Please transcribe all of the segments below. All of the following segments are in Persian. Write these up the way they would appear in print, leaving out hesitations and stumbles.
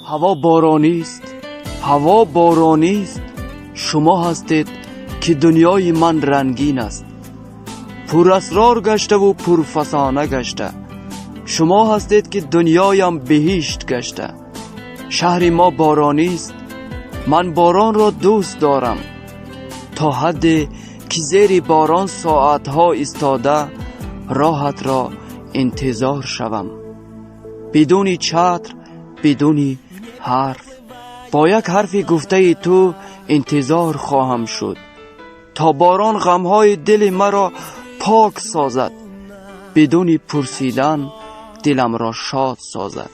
هوا بارانی است، هوا بارانی است. شما هستید که دنیای من رنگین است، پر اسرار گشته و پر فسانه گشته. شما هستید که دنیایم بهشت گشته. شهر ما بارانی است، من باران را دوست دارم. تا حدی که زیر باران ساعتها ایستاده راحت را انتظار شوم. بدون چتر، بدون حرف، با یک حرف گفته تو انتظار خواهم شد تا باران غمهای دل مرا پاک سازد. بدون پرسیدن دلم را شاد سازد.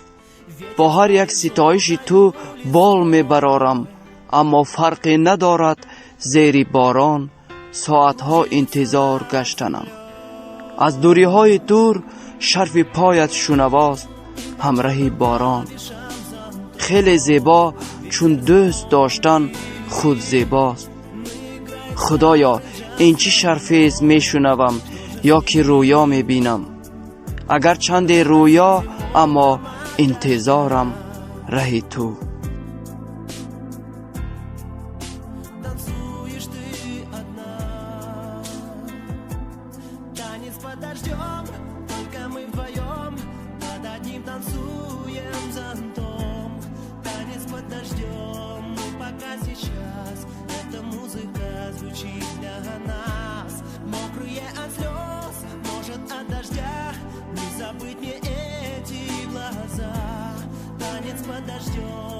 با هر یک ستایش تو بال میبرارم، اما فرقی ندارد زیر باران ساعتها انتظار گشتنم. از دوری های دور شرف پایت شنواست همراه باران. خیلی زیبا چون دوست داشتن خود زیباست. خدایا این چی شرفیز میشنوم یا که رویا میبینم. اگر چند رویا اما انتظارم ره تو. Под дождем, только мы вдвоем, под одним танцуем зонтом. Танец под дождем, мы пока сейчас, эта музыка звучит для нас. Мокрые от слез, может от дождя, не забыть мне эти глаза. Танец под дождем.